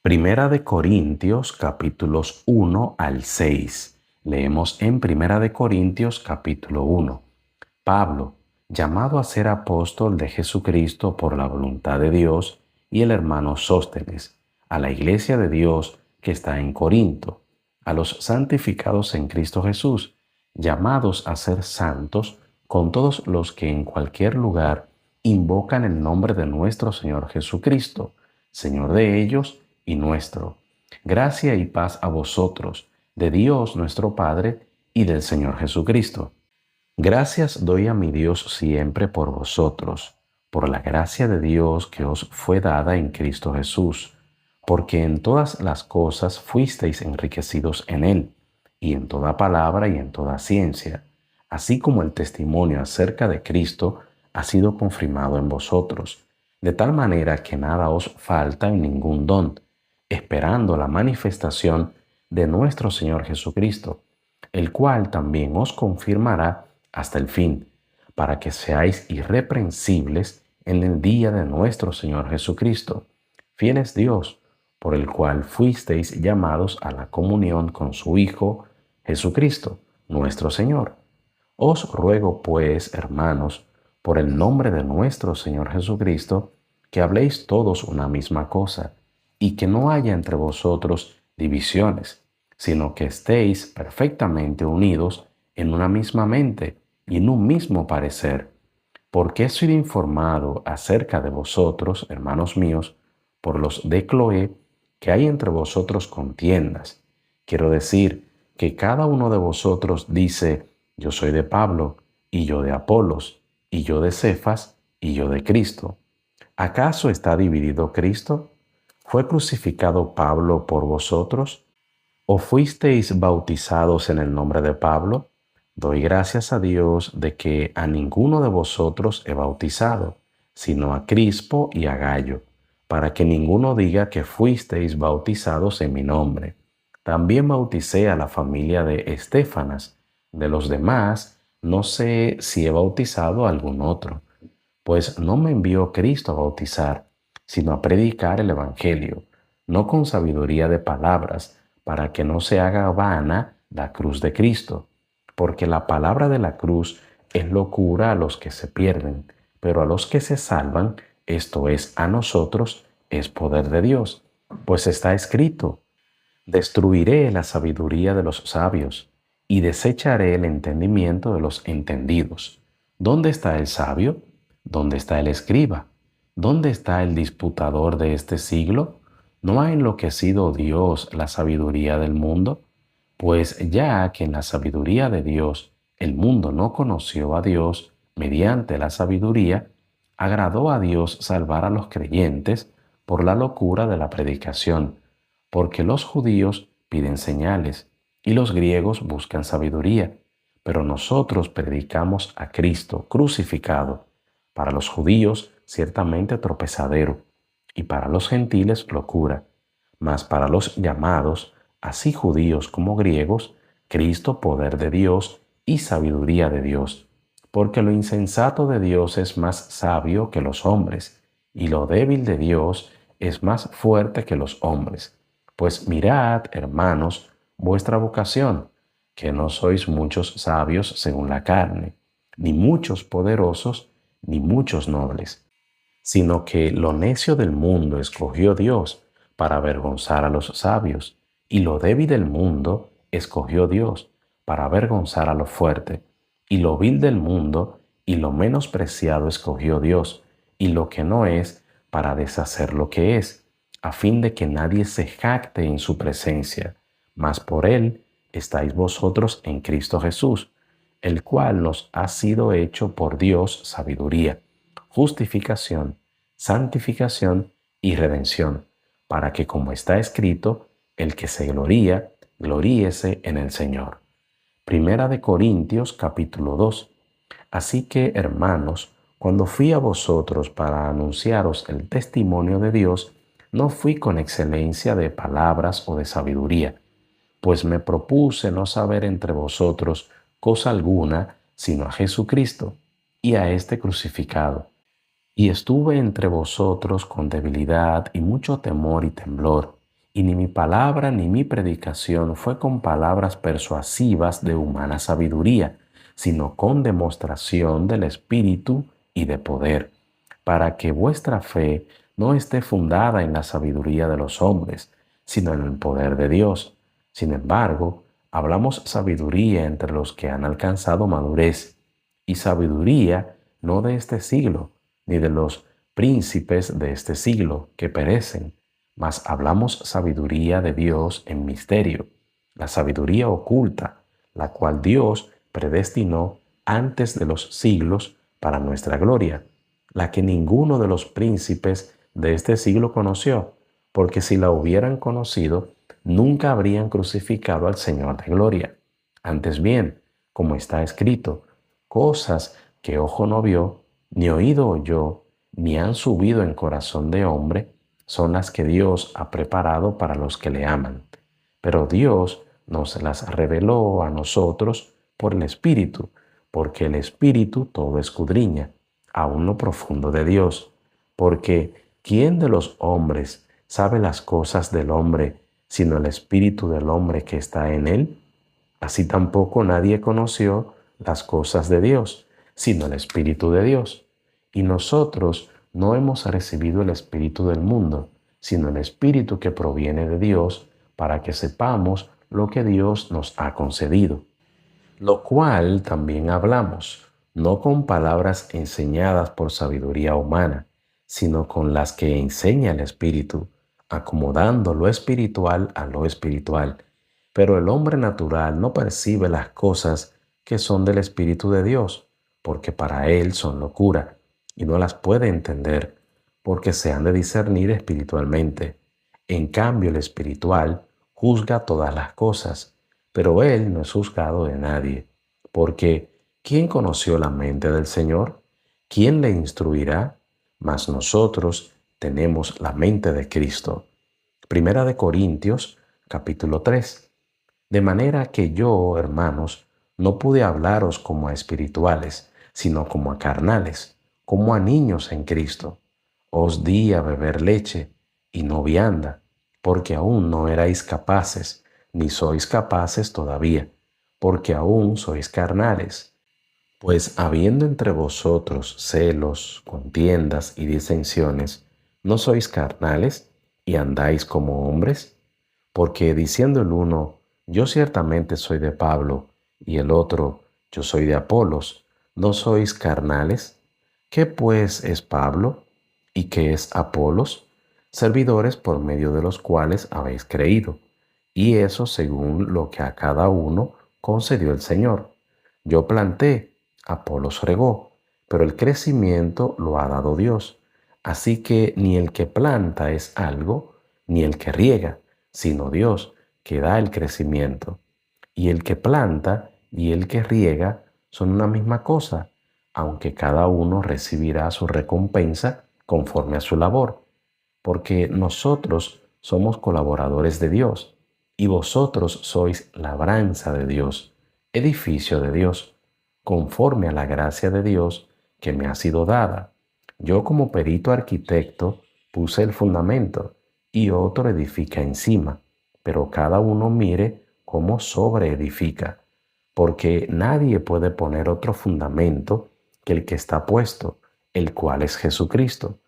Primera de Corintios capítulos 1 al 6. Leemos en Primera de Corintios capítulo 1. Pablo, llamado a ser apóstol de Jesucristo por la voluntad de Dios, y el hermano Sóstenes, a la iglesia de Dios que está en Corinto, a los santificados en Cristo Jesús, llamados a ser santos con todos los que en cualquier lugar invocan el nombre de nuestro Señor Jesucristo, Señor de ellos y nuestro. Gracia y paz a vosotros, de Dios nuestro Padre y del Señor Jesucristo. Gracias doy a mi Dios siempre por vosotros, por la gracia de Dios que os fue dada en Cristo Jesús, porque en todas las cosas fuisteis enriquecidos en Él, y en toda palabra y en toda ciencia, así como el testimonio acerca de Cristo ha sido confirmado en vosotros, de tal manera que nada os falta en ningún don, esperando la manifestación de nuestro Señor Jesucristo, el cual también os confirmará hasta el fin, para que seáis irreprensibles en el día de nuestro Señor Jesucristo. Fiel es Dios, por el cual fuisteis llamados a la comunión con su Hijo, Jesucristo, nuestro Señor. Os ruego, pues, hermanos, por el nombre de nuestro Señor Jesucristo, que habléis todos una misma cosa, y que no haya entre vosotros divisiones, sino que estéis perfectamente unidos en una misma mente y en un mismo parecer. Porque he sido informado acerca de vosotros, hermanos míos, por los de Cloé, que hay entre vosotros contiendas. Quiero decir que cada uno de vosotros dice, yo soy de Pablo, y yo de Apolos, y yo de Cefas, y yo de Cristo. ¿Acaso está dividido Cristo? ¿Fue crucificado Pablo por vosotros? ¿O fuisteis bautizados en el nombre de Pablo? Doy gracias a Dios de que a ninguno de vosotros he bautizado, sino a Crispo y a Gayo, para que ninguno diga que fuisteis bautizados en mi nombre. También bauticé a la familia de Estéfanas. De los demás, no sé si he bautizado a algún otro, pues no me envió Cristo a bautizar, sino a predicar el Evangelio, no con sabiduría de palabras, para que no se haga vana la cruz de Cristo, porque la palabra de la cruz es locura a los que se pierden, pero a los que se salvan, esto es, a nosotros, es poder de Dios, pues está escrito, destruiré la sabiduría de los sabios y desecharé el entendimiento de los entendidos. ¿Dónde está el sabio? ¿Dónde está el escriba? ¿Dónde está el disputador de este siglo? ¿No ha enloquecido Dios la sabiduría del mundo? Pues ya que en la sabiduría de Dios el mundo no conoció a Dios mediante la sabiduría, agradó a Dios salvar a los creyentes por la locura de la predicación, porque los judíos piden señales y los griegos buscan sabiduría, pero nosotros predicamos a Cristo crucificado, para los judíos ciertamente tropezadero, y para los gentiles locura, mas para los llamados, así judíos como griegos, Cristo poder de Dios y sabiduría de Dios, porque lo insensato de Dios es más sabio que los hombres, y lo débil de Dios es más fuerte que los hombres. Pues mirad, hermanos, vuestra vocación, que no sois muchos sabios según la carne, ni muchos poderosos, ni muchos nobles, sino que lo necio del mundo escogió Dios para avergonzar a los sabios, y lo débil del mundo escogió Dios para avergonzar a lo fuerte, y lo vil del mundo y lo menospreciado escogió Dios, y lo que no es para deshacer lo que es, a fin de que nadie se jacte en su presencia, mas por él estáis vosotros en Cristo Jesús, el cual nos ha sido hecho por Dios sabiduría, justificación, santificación y redención, para que, como está escrito, el que se gloría, gloríese en el Señor. Primera de Corintios capítulo 2. Así que, hermanos, cuando fui a vosotros para anunciaros el testimonio de Dios, no fui con excelencia de palabras o de sabiduría, pues me propuse no saber entre vosotros cosa alguna sino a Jesucristo y a este crucificado. Y estuve entre vosotros con debilidad y mucho temor y temblor, y ni mi palabra ni mi predicación fue con palabras persuasivas de humana sabiduría, sino con demostración del Espíritu y de poder, para que vuestra fe no esté fundada en la sabiduría de los hombres, sino en el poder de Dios. Sin embargo, hablamos sabiduría entre los que han alcanzado madurez, y sabiduría no de este siglo, ni de los príncipes de este siglo que perecen, mas hablamos sabiduría de Dios en misterio, la sabiduría oculta, la cual Dios predestinó antes de los siglos para nuestra gloria, la que ninguno de los príncipes de este siglo conoció, porque si la hubieran conocido, nunca habrían crucificado al Señor de gloria. Antes bien, como está escrito, cosas que ojo no vio, ni oído oyó, ni han subido en corazón de hombre, son las que Dios ha preparado para los que le aman. Pero Dios nos las reveló a nosotros por el Espíritu, porque el Espíritu todo escudriña, aun lo profundo de Dios. Porque ¿quién de los hombres sabe las cosas del hombre, sino el Espíritu del hombre que está en él? Así tampoco nadie conoció las cosas de Dios, sino el Espíritu de Dios. Y nosotros no hemos recibido el Espíritu del mundo, sino el Espíritu que proviene de Dios, para que sepamos lo que Dios nos ha concedido. Lo cual también hablamos, no con palabras enseñadas por sabiduría humana, sino con las que enseña el Espíritu, acomodando lo espiritual a lo espiritual. Pero el hombre natural no percibe las cosas que son del Espíritu de Dios, porque para él son locura, y no las puede entender, porque se han de discernir espiritualmente. En cambio, el espiritual juzga todas las cosas, pero él no es juzgado de nadie, porque ¿quién conoció la mente del Señor? ¿Quién le instruirá? Mas nosotros tenemos la mente de Cristo. Primera de Corintios, capítulo 3. De manera que yo, hermanos, no pude hablaros como a espirituales, sino como a carnales, como a niños en Cristo. Os di a beber leche y no vianda, porque aún no erais capaces, ni sois capaces todavía, porque aún sois carnales. Pues habiendo entre vosotros celos, contiendas y disensiones, ¿no sois carnales y andáis como hombres? Porque diciendo el uno, yo ciertamente soy de Pablo, y el otro, yo soy de Apolos, ¿no sois carnales? ¿Qué pues es Pablo? ¿Y qué es Apolos? Servidores por medio de los cuales habéis creído, y eso según lo que a cada uno concedió el Señor. Yo planté, Apolos regó, pero el crecimiento lo ha dado Dios. Así que ni el que planta es algo, ni el que riega, sino Dios, que da el crecimiento. Y el que planta y el que riega son una misma cosa, aunque cada uno recibirá su recompensa conforme a su labor, porque nosotros somos colaboradores de Dios, y vosotros sois labranza de Dios, edificio de Dios, conforme a la gracia de Dios que me ha sido dada. Yo como perito arquitecto puse el fundamento, y otro edifica encima, pero cada uno mire cómo sobreedifica, porque nadie puede poner otro fundamento que el que está puesto, el cual es Jesucristo.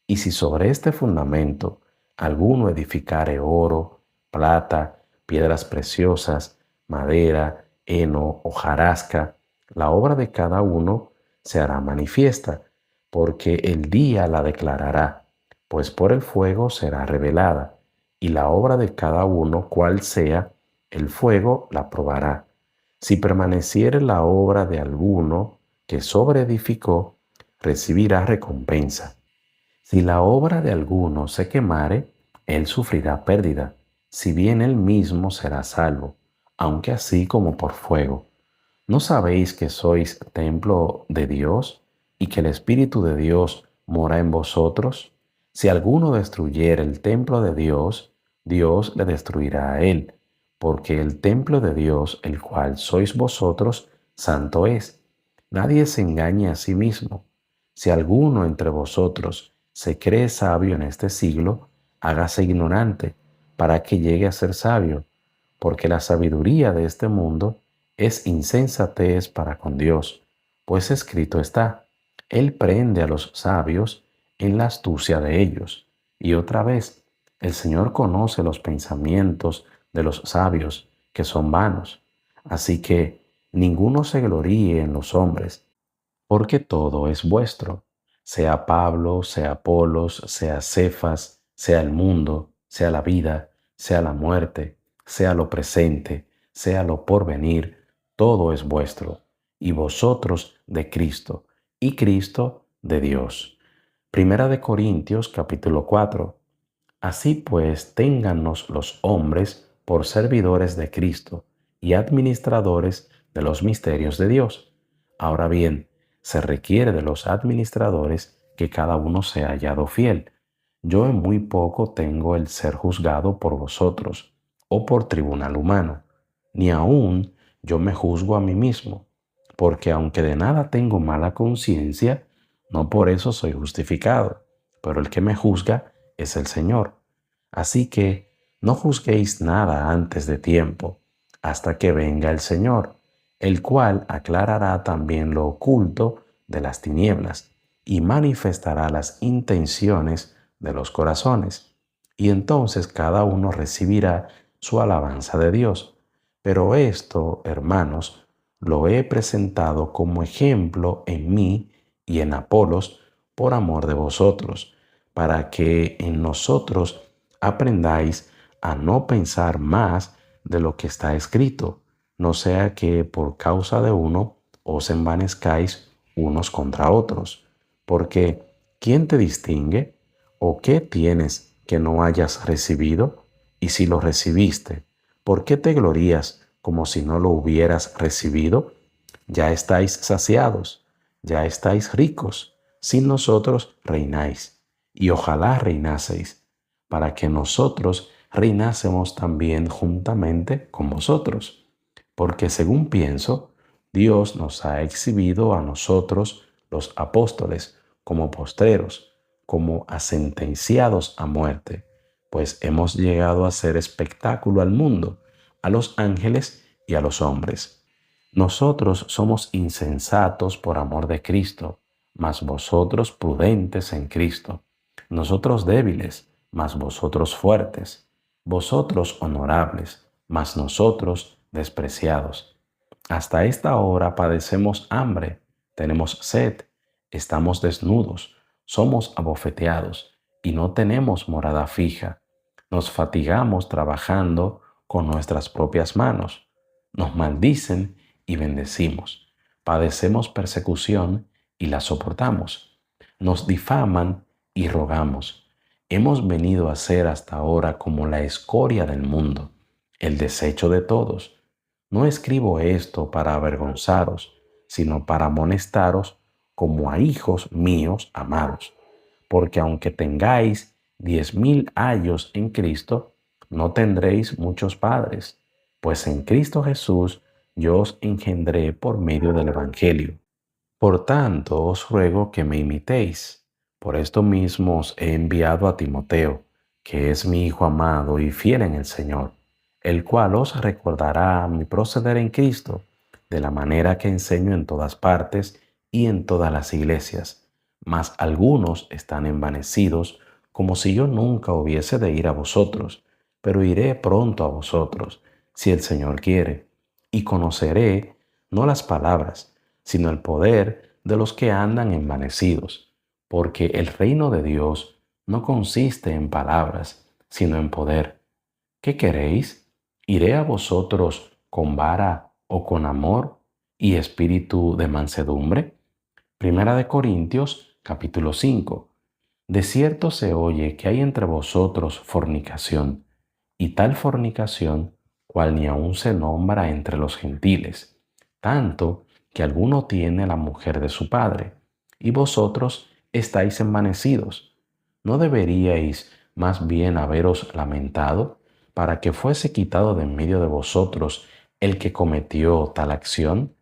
Y si sobre este fundamento alguno edificare oro, plata, piedras preciosas, madera, heno, hojarasca, la obra de cada uno se hará manifiesta, porque el día la declarará, pues por el fuego será revelada, y la obra de cada uno, cual sea, el fuego la probará. Si permaneciere la obra de alguno que sobreedificó, recibirá recompensa. Si la obra de alguno se quemare, él sufrirá pérdida, si bien él mismo será salvo, aunque así como por fuego. ¿No sabéis que sois templo de Dios y que el Espíritu de Dios mora en vosotros? Si alguno destruyere el templo de Dios, Dios le destruirá a él, porque el templo de Dios, el cual sois vosotros, santo es. Nadie se engañe a sí mismo. Si alguno entre vosotros se cree sabio en este siglo, hágase ignorante, para que llegue a ser sabio, porque la sabiduría de este mundo es insensatez para con Dios, pues escrito está, Él prende a los sabios en la astucia de ellos. Y otra vez, el Señor conoce los pensamientos de los sabios, que son vanos. Así que ninguno se gloríe en los hombres, porque todo es vuestro, sea Pablo, sea Apolos, sea Cefas, sea el mundo, sea la vida, sea la muerte, sea lo presente, sea lo porvenir, todo es vuestro, y vosotros de Cristo, y Cristo de Dios. Primera de Corintios capítulo 4. Así pues, téngannos los hombres por servidores de Cristo y administradores de los misterios de Dios. Ahora bien, se requiere de los administradores que cada uno sea hallado fiel. Yo en muy poco tengo el ser juzgado por vosotros o por tribunal humano, ni aun yo me juzgo a mí mismo, porque aunque de nada tengo mala conciencia, no por eso soy justificado, pero el que me juzga es el Señor. Así que no juzguéis nada antes de tiempo, hasta que venga el Señor, el cual aclarará también lo oculto de las tinieblas y manifestará las intenciones de los corazones. Y entonces cada uno recibirá su alabanza de Dios. Pero esto, hermanos, lo he presentado como ejemplo en mí y en Apolos por amor de vosotros, para que en nosotros aprendáis a no pensar más de lo que está escrito, no sea que por causa de uno os envanezcáis unos contra otros. Porque ¿quién te distingue? ¿O qué tienes que no hayas recibido? Y si lo recibiste, ¿por qué te glorías como si no lo hubieras recibido? Ya estáis saciados, ya estáis ricos, sin nosotros reináis, y ojalá reinaseis, para que nosotros reinásemos también juntamente con vosotros. Porque según pienso, Dios nos ha exhibido a nosotros, los apóstoles, como postreros, como a sentenciados a muerte, pues hemos llegado a ser espectáculo al mundo, a los ángeles y a los hombres. Nosotros somos insensatos por amor de Cristo, mas vosotros prudentes en Cristo. Nosotros débiles, mas vosotros fuertes. Vosotros honorables, mas nosotros despreciados. Hasta esta hora padecemos hambre, tenemos sed, estamos desnudos, somos abofeteados y no tenemos morada fija. Nos fatigamos trabajando con nuestras propias manos. Nos maldicen y bendecimos. Padecemos persecución y la soportamos. Nos difaman y rogamos. Hemos venido a ser hasta ahora como la escoria del mundo, el desecho de todos. No escribo esto para avergonzaros, sino para amonestaros como a hijos míos amados. Porque aunque tengáis 10.000 años en Cristo, no tendréis muchos padres, pues en Cristo Jesús yo os engendré por medio del Evangelio. Por tanto, os ruego que me imitéis. Por esto mismo os he enviado a Timoteo, que es mi hijo amado y fiel en el Señor, el cual os recordará mi proceder en Cristo, de la manera que enseño en todas partes y en todas las iglesias. Mas algunos están envanecidos, como si yo nunca hubiese de ir a vosotros, pero iré pronto a vosotros, si el Señor quiere, y conoceré no las palabras, sino el poder de los que andan envanecidos, porque el reino de Dios no consiste en palabras, sino en poder. ¿Qué queréis? ¿Iré a vosotros con vara o con amor y espíritu de mansedumbre? Primera de Corintios, capítulo 5. De cierto se oye que hay entre vosotros fornicación, y tal fornicación cual ni aun se nombra entre los gentiles, tanto que alguno tiene la mujer de su padre, y vosotros estáis envanecidos. ¿No deberíais más bien haberos lamentado para que fuese quitado de en medio de vosotros el que cometió tal acción?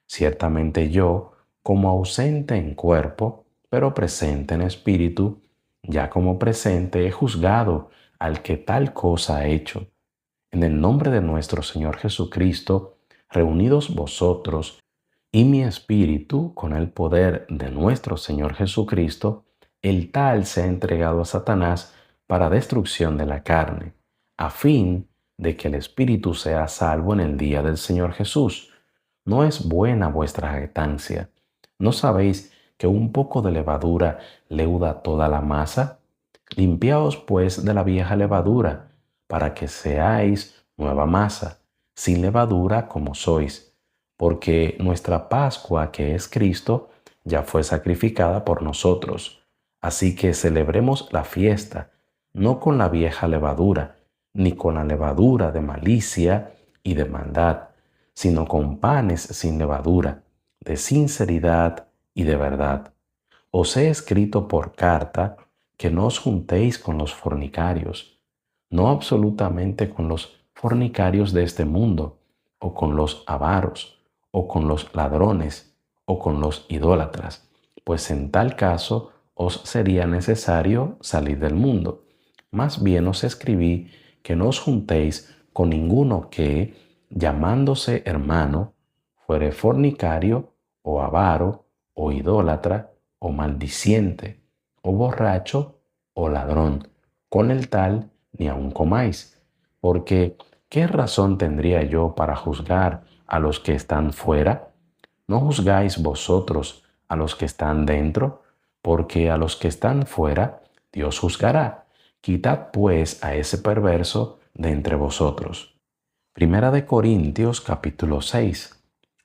Ciertamente yo, como ausente en cuerpo, pero presente en espíritu, ya como presente he juzgado al que tal cosa ha hecho. En el nombre de nuestro Señor Jesucristo, reunidos vosotros y mi espíritu con el poder de nuestro Señor Jesucristo, el tal se ha entregado a Satanás para destrucción de la carne, a fin de que el espíritu sea salvo en el día del Señor Jesús. No es buena vuestra jactancia. ¿No sabéis que un poco de levadura leuda toda la masa? Limpiaos pues de la vieja levadura, para que seáis nueva masa, sin levadura como sois, porque nuestra Pascua, que es Cristo, ya fue sacrificada por nosotros. Así que celebremos la fiesta, no con la vieja levadura, ni con la levadura de malicia y de maldad, sino con panes sin levadura, de sinceridad y de verdad. Os he escrito por carta que no os juntéis con los fornicarios, no absolutamente con los fornicarios de este mundo, o con los avaros, o con los ladrones, o con los idólatras, pues en tal caso os sería necesario salir del mundo. Más bien os escribí que no os juntéis con ninguno que, llamándose hermano, fuere fornicario, o avaro, o idólatra, o maldiciente, o borracho, o ladrón. Con el tal ni aun comáis, porque ¿qué razón tendría yo para juzgar a los que están fuera? ¿No juzgáis vosotros a los que están dentro? Porque a los que están fuera Dios juzgará. Quitad pues a ese perverso de entre vosotros. Primera de Corintios capítulo 6.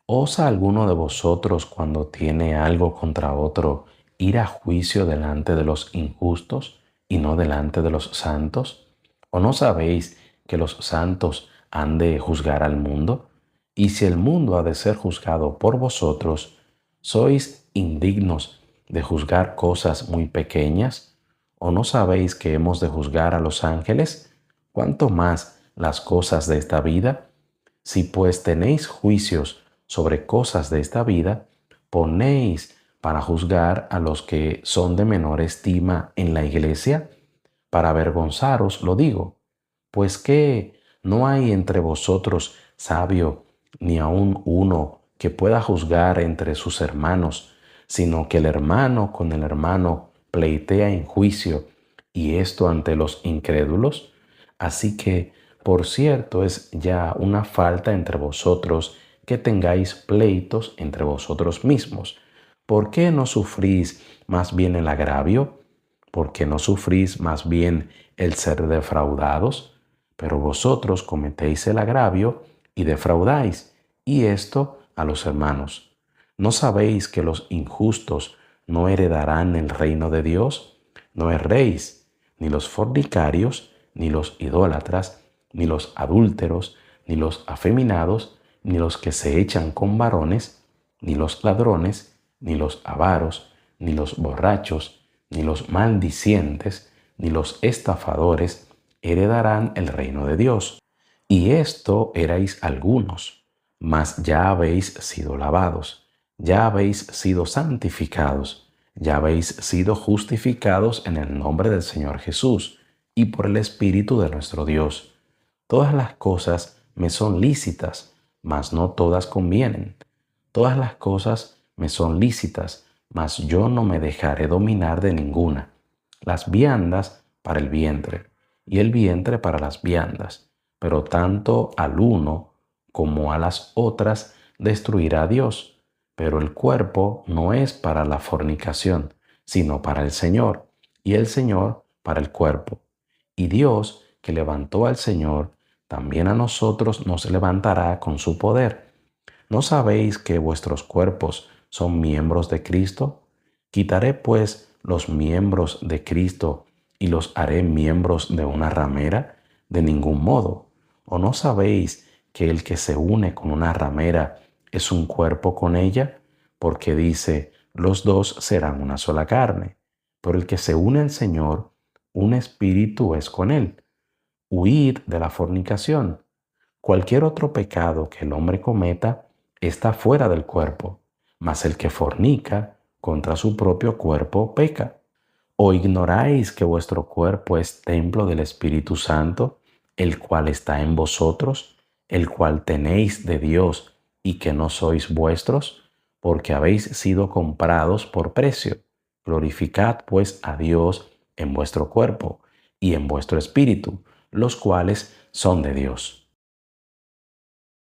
¿Osa alguno de vosotros cuando tiene algo contra otro ir a juicio delante de los injustos y no delante de los santos? ¿O no sabéis que los santos han de juzgar al mundo? Y si el mundo ha de ser juzgado por vosotros, ¿sois indignos de juzgar cosas muy pequeñas? ¿O no sabéis que hemos de juzgar a los ángeles? ¿Cuánto más las cosas de esta vida? Si pues tenéis juicios sobre cosas de esta vida, ponéis para juzgar a los que son de menor estima en la iglesia. Para avergonzaros lo digo, pues que no hay entre vosotros sabio ni aun uno que pueda juzgar entre sus hermanos, sino que el hermano con el hermano pleitea en juicio, y esto ante los incrédulos. Así que, por cierto, es ya una falta entre vosotros que tengáis pleitos entre vosotros mismos. ¿Por qué no sufrís más bien el agravio? ¿Por qué no sufrís más bien el ser defraudados? Pero vosotros cometéis el agravio y defraudáis, y esto a los hermanos. ¿No sabéis que los injustos no heredarán el reino de Dios? No erréis, ni los fornicarios, ni los idólatras, ni los adúlteros, ni los afeminados, ni los que se echan con varones, ni los ladrones, ni los avaros, ni los borrachos, ni los maldicientes, ni los estafadores heredarán el reino de Dios. Y esto erais algunos, mas ya habéis sido lavados, ya habéis sido santificados, ya habéis sido justificados en el nombre del Señor Jesús y por el Espíritu de nuestro Dios. Todas las cosas me son lícitas, mas no todas convienen. Todas las cosas me son lícitas, mas yo no me dejaré dominar de ninguna. Las viandas para el vientre, y el vientre para las viandas, pero tanto al uno como a las otras destruirá Dios. Pero el cuerpo no es para la fornicación, sino para el Señor, y el Señor para el cuerpo. Y Dios, que levantó al Señor, también a nosotros nos levantará con su poder. ¿No sabéis que vuestros cuerpos son miembros de Cristo? Quitaré pues los miembros de Cristo y los haré miembros de una ramera. De ningún modo. ¿O no sabéis que el que se une con una ramera es un cuerpo con ella? Porque dice, los dos serán una sola carne. Pero el que se une al Señor, un espíritu es con él. Huid de la fornicación. Cualquier otro pecado que el hombre cometa está fuera del cuerpo, mas el que fornica contra su propio cuerpo peca. ¿O ignoráis que vuestro cuerpo es templo del Espíritu Santo, el cual está en vosotros, el cual tenéis de Dios y que no sois vuestros? Porque habéis sido comprados por precio. Glorificad pues a Dios en vuestro cuerpo y en vuestro espíritu, los cuales son de Dios.